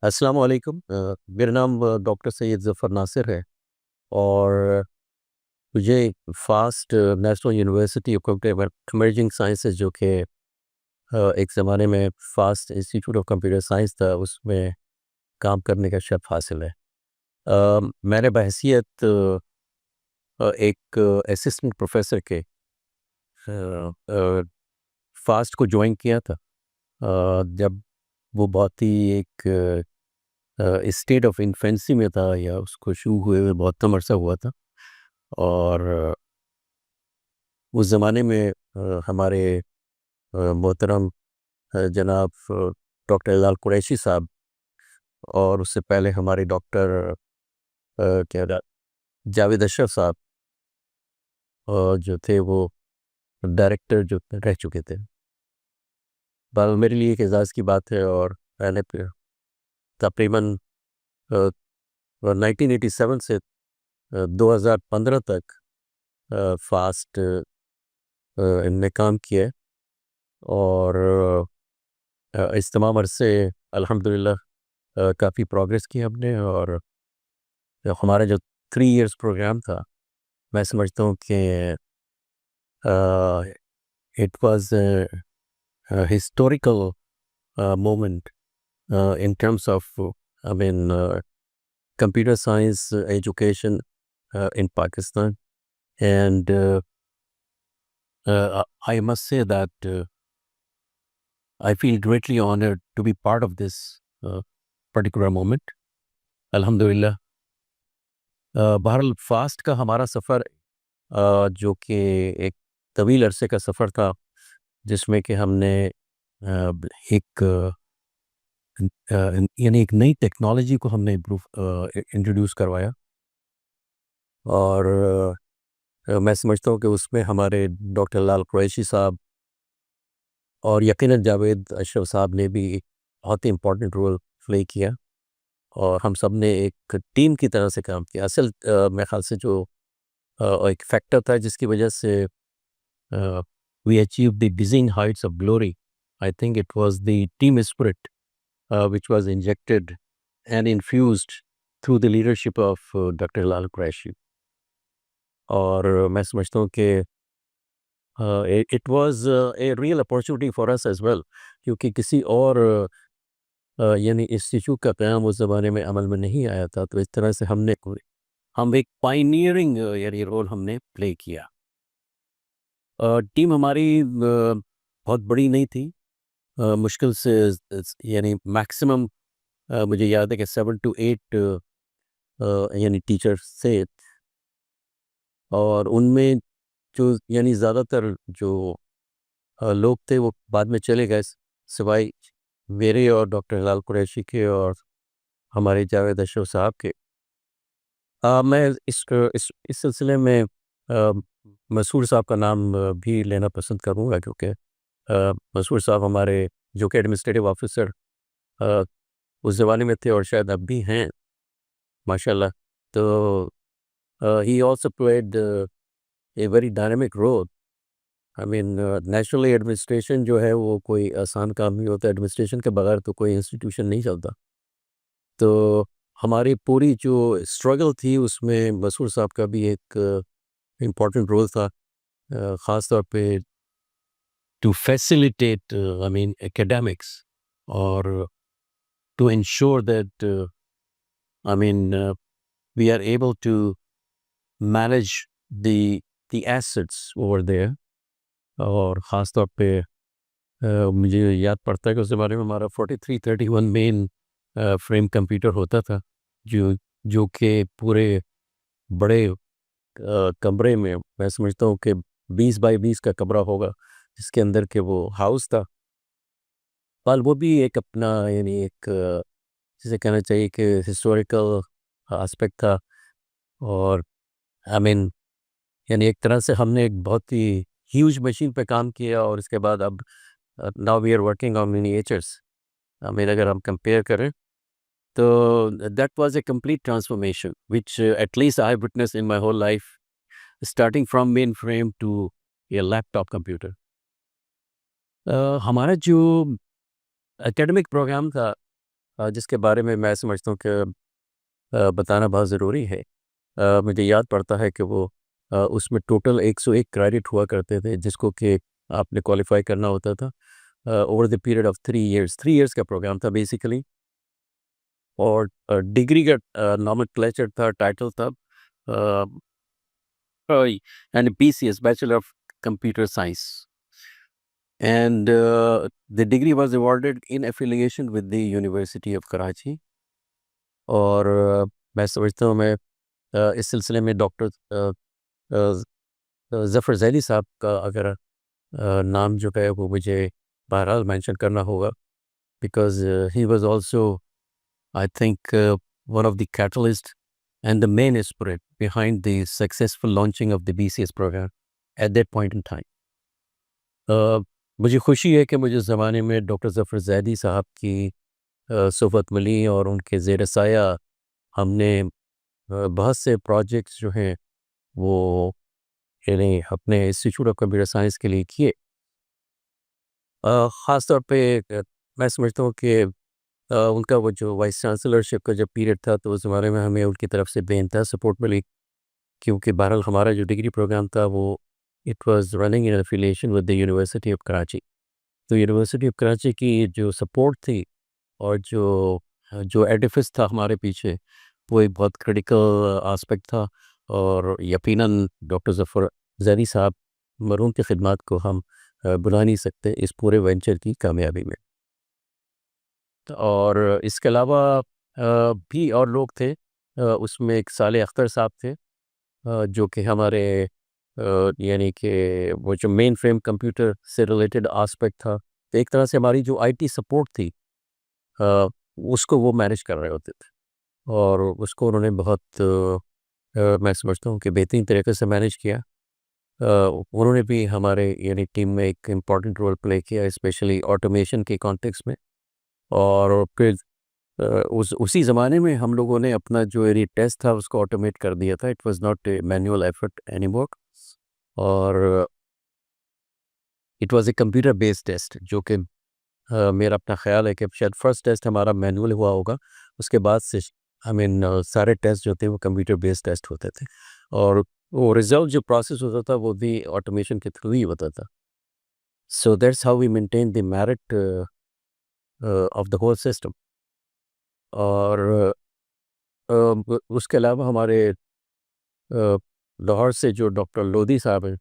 السلام علیکم، میرا نام ڈاکٹر سید ظفر ناصر ہے، اور مجھے fast national university of emerging sciences جو کہ ایک زمانے میں fast institute of computer science تھا، اس میں کام کرنے کا شرف حاصل ہے۔ میں نے بحیثیت ایک اسسٹنٹ پروفیسر کے فاسٹ کو جوائن کیا تھا، جب وہ بہت ہی ایک اسٹیٹ آف انفینسی میں تھا، یا اس کو شروع ہوئے بہت کم عرصہ ہوا تھا۔ اور اس زمانے میں ہمارے محترم جناب ڈاکٹر لال قریشی صاحب، اور اس سے پہلے ہمارے ڈاکٹر جاوید اشرف صاحب جو تھے، وہ ڈائریکٹر جو رہ چکے تھے۔ میرے لیے ایک اعزاز کی بات ہے، اور میں نے تقریباً 1987 سے 2015 تک فاسٹ ان میں کام کیا ہے، اور اس تمام عرصے الحمدللہ کافی پروگریس کی ہم نے۔ اور ہمارا جو 3 ایئرس پروگرام تھا، میں سمجھتا ہوں کہ it was historical moment in terms of I mean computer science education in Pakistan, and I must say that I feel greatly honored to be part of this particular moment. Alhamdulillah. بہرحال fast کا ہمارا سفر جو کہ ایک طویل عرصے کا سفر تھا، جس میں کہ ہم نے ایک یعنی ایک نئی ٹیکنالوجی کو ہم نے انٹروڈیوس کروایا، اور میں سمجھتا ہوں کہ اس میں ہمارے ڈاکٹر لال قریشی صاحب اور یقیناً جاوید اشرف صاحب نے بھی بہت ہی امپورٹنٹ رول پلے کیا، اور ہم سب نے ایک ٹیم کی طرح سے کام کیا۔ اصل میرے خیال سے جو ایک فیکٹر تھا جس کی وجہ سے we achieve the dazzling heights of glory, I think it was the team spirit which was injected and infused through the leadership of Dr. Lal Qureshi. اور میں سمجھتا ہوں کہ it was a real opportunity for us as well، کیونکہ کسی اور یعنی institute کا قیام اس زمانے میں عمل میں نہیں آیا تھا، تو اس طرح سے ہم ایک پائنیئرنگ یعنی رول ہم نے پلے کیا۔ ٹیم ہماری بہت بڑی نہیں تھی، مشکل سے یعنی میکسیمم مجھے یاد ہے کہ 7 to 8 یعنی ٹیچرس تھے، اور ان میں جو یعنی زیادہ تر جو لوگ تھے وہ بعد میں چلے گئے، سوائے میرے اور ڈاکٹر لال قریشی کے اور ہمارے جاوید اشرف صاحب کے۔ میں اس سلسلے میں مسعود صاحب کا نام بھی لینا پسند کروں گا، کیونکہ مسعود صاحب ہمارے جو کہ ایڈمنسٹریٹو آفیسر اس زمانے میں تھے، اور شاید اب بھی ہیں ماشاءاللہ۔ تو he also played a very dynamic role. I mean national administration جو ہے وہ کوئی آسان کام نہیں ہوتا، ایڈمنسٹریشن کے بغیر تو کوئی انسٹیٹیوشن نہیں چلتا۔ تو ہماری پوری جو اسٹرگل تھی اس میں مسعود صاحب کا بھی ایک امپورٹنٹ رول تھا، خاص طور پہ to facilitate I mean academics، اور to ensure that I mean we are able to manage the assets over there۔ اور خاص طور پہ مجھے یاد پڑتا ہے کہ اس زمانے میں ہمارا 4331 مین فریم کمپیوٹر ہوتا تھا، جو کہ پورے بڑے کمرے میں سمجھتا ہوں کہ 20x20 کا کمرہ ہوگا، جس کے اندر کہ وہ ہاؤس تھا۔ وہ بھی ایک اپنا یعنی ایک جسے کہنا چاہیے کہ ہسٹوریکل آسپیکٹ تھا، اور آئی مین یعنی ایک طرح سے ہم نے ایک بہت ہی ہیوج مشین پہ کام کیا، اور اس کے بعد اب now we are working on miniatures. I mean اگر ہم کمپیئر کریں تو that was a complete transformation which at least I have witnessed in my whole life, starting from mainframe to a laptop computer. ہمارا جو academic programme تھا جس کے بارے میں سمجھتا ہوں کہ بتانا بہت ضروری ہے. مجھے یاد پڑتا ہے کہ وہ اس میں ٹوٹل 101 کریڈٹ ہوا کرتے تھے جس کو کہ آپ نے کوالیفائی کرنا ہوتا تھا over the period of 3 years کا پروگرام تھا بیسیکلی. اور ڈگری کا نامنکلیچر تھا, ٹائٹل تھا and BCS, bachelor of computer science. And the degree was awarded in affiliation with the University of Karachi. اور میں سمجھتا ہوں میں اس سلسلے میں ڈاکٹر ظفر زیدی صاحب کا اگر نام جو ہے وہ مجھے بہرحال مینشن کرنا ہوگا, because he was also I think one of the catalyst and the main spirit behind the successful launching of the BCS program at that point in time. مجھے خوشی ہے کہ مجھے اس زمانے میں ڈاکٹر ظفر زیدی صاحب کی صحبت ملی اور ان کے زیر سایہ ہم نے بہت سے پروجیکٹس جو ہیں وہ یعنی اپنے انسٹیٹیوٹ آف کمپیوٹر سائنس کے لیے کیے. خاص طور پہ میں سمجھتا ہوں کہ ان کا وہ جو وائس چانسلرشپ کا جب پیریڈ تھا تو اس زمانے میں ہمیں ان کی طرف سے بے انتہا سپورٹ ملی, کیونکہ بہرحال ہمارا جو ڈگری پروگرام تھا وہ it was running in affiliation with the university of Karachi. تو یونیورسٹی آف کراچی کی جو سپورٹ تھی اور جو ایڈیفس تھا ہمارے پیچھے وہ ایک بہت کریٹیکل آسپیکٹ تھا, اور یقیناً ڈاکٹر ظفر زیدی صاحب مرحوم کی خدمات کو ہم بلا نہیں سکتے اس پورے وینچر کی کامیابی میں. اور اس کے علاوہ بھی اور لوگ تھے, اس میں ایک صالح اختر صاحب تھے جو کہ ہمارے یعنی کہ وہ جو مین فریم کمپیوٹر سے ریلیٹڈ آسپیکٹ تھا, تو ایک طرح سے ہماری جو IT سپورٹ تھی اس کو وہ مینیج کر رہے ہوتے تھے, اور اس کو انہوں نے بہت میں سمجھتا ہوں کہ بہترین طریقے سے مینیج کیا. انہوں نے بھی ہمارے یعنی ٹیم میں ایک امپورٹنٹ رول پلے کیا, اسپیشلی آٹومیشن کے کانٹیکس میں. اور پھر اسی زمانے میں ہم لوگوں نے اپنا جو ٹیسٹ تھا اس کو آٹومیٹ کر دیا تھا. It was not a manual effort any more, اور it was a computer based test, جو کہ میرا اپنا خیال ہے کہ شاید فرسٹ ٹیسٹ ہمارا مینوئل ہوا ہوگا. اس کے بعد سے سارے ٹیسٹ جو تھے وہ کمپیوٹر بیسڈ ٹیسٹ ہوتے تھے, اور وہ ریزلٹ جو پروسیس ہوتا تھا وہ بھی آٹومیشن کے تھرو ہی ہوتا تھا. So that's how we maintain the merit of the whole system. اور اس کے علاوہ ہمارے لاہور سے جو ڈاکٹر لودھی صاحب ہیں,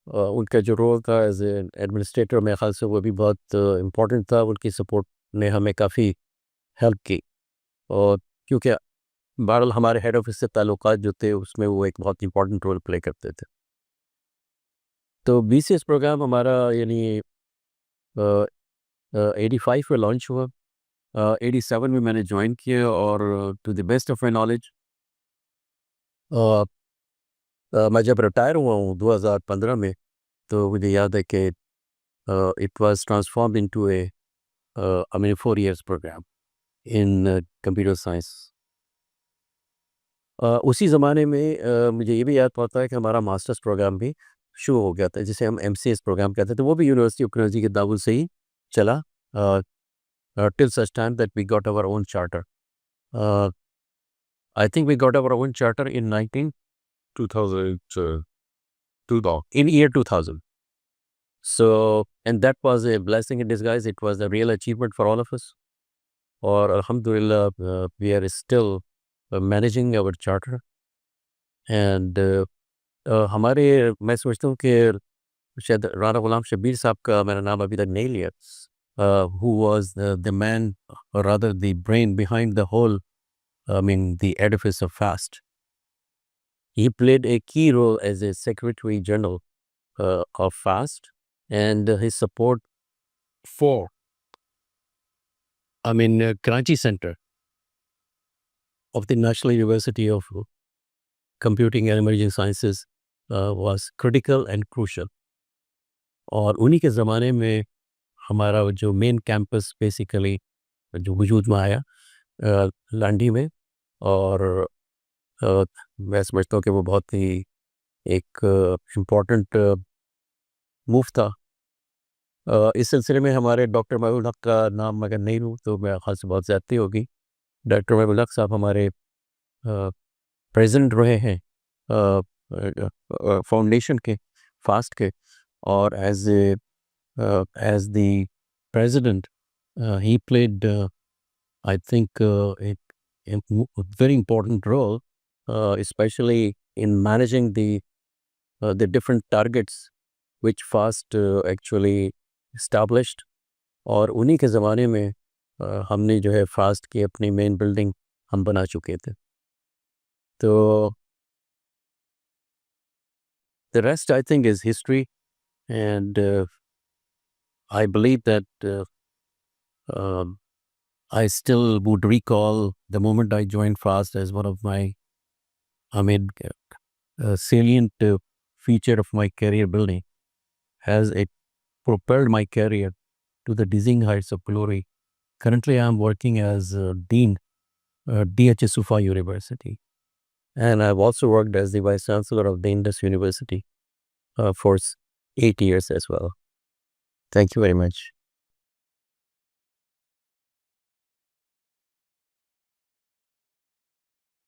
ان کا جو رول تھا ایز اے ایڈمنسٹریٹر میرے خیال سے وہ بھی بہت امپورٹنٹ تھا. ان کی سپورٹ نے ہمیں کافی ہیلپ کی, اور کیونکہ بہرحال ہمارے ہیڈ آفس سے تعلقات جو تھے اس میں وہ ایک بہت امپورٹنٹ رول پلے کرتے تھے. تو BCS پروگرام ہمارا یعنی 85 میں لانچ ہوا, 87 میں میں نے جوائن کیا, اور to the best of my knowledge میں جب ریٹائر ہوا ہوں 2015 میں, تو مجھے یاد ہے کہ it was transformed into a 4 years program in computer science. اسی زمانے میں مجھے یہ بھی یاد پڑتا ہے کہ ہمارا ماسٹرس پروگرام بھی شروع ہو گیا تھا, جسے ہم MCS پروگرام کہتے تھے. وہ بھی یونیورسٹی آف کراچی کے داخل سے ہی چلا till such time that we got our own charter. I think we got our own charter in 2000. So, and that was a blessing in disguise. It was a real achievement for all of us. اور alhamdulillah we are still managing our charter. And ہمارے میں سمجھتا ہوں کہ شاید رانا غلام شبیر صاحب کا میں نے نام ابھی تک نہیں لیا, who was the man, or rather the brain behind the whole, the edifice of FAST. He played a key role as a Secretary General of FAST, and his support for, Karachi Center of the National University of Computing and Emerging Sciences was critical and crucial. اور انہی کے زمانے میں ہمارا جو مین campus basically جو وجود میں آیا لانڈی میں, اور میں سمجھتا ہوں کہ وہ بہت ہی ایک امپورٹنٹ موو تھا. اس سلسلے میں ہمارے ڈاکٹر محبوب الحق کا نام اگر نہیں لوں تو میرے خیال سے بہت زیادتی ہوگی. ڈاکٹر محبوب الحق صاحب ہمارے پریزیڈنٹ رہے ہیں فاؤنڈیشن کے فاسٹ کے, اور as the president, he played, I think, a very important role, especially in managing the different targets which FAST actually established. اور انہی کے زمانے میں ہم نے جو ہے فاسٹ کی اپنی مین بلڈنگ ہم بنا چکے تھے. تو the rest I think is history, and I believe that I still would recall the moment I joined FAST as one of my, salient feature of my career building, as it propelled my career to the dizzying heights of glory. Currently, I am working as Dean, DHS Sufa University, and I've also worked as the Vice Chancellor of the Indus University for 8 years as well. Thank you very much.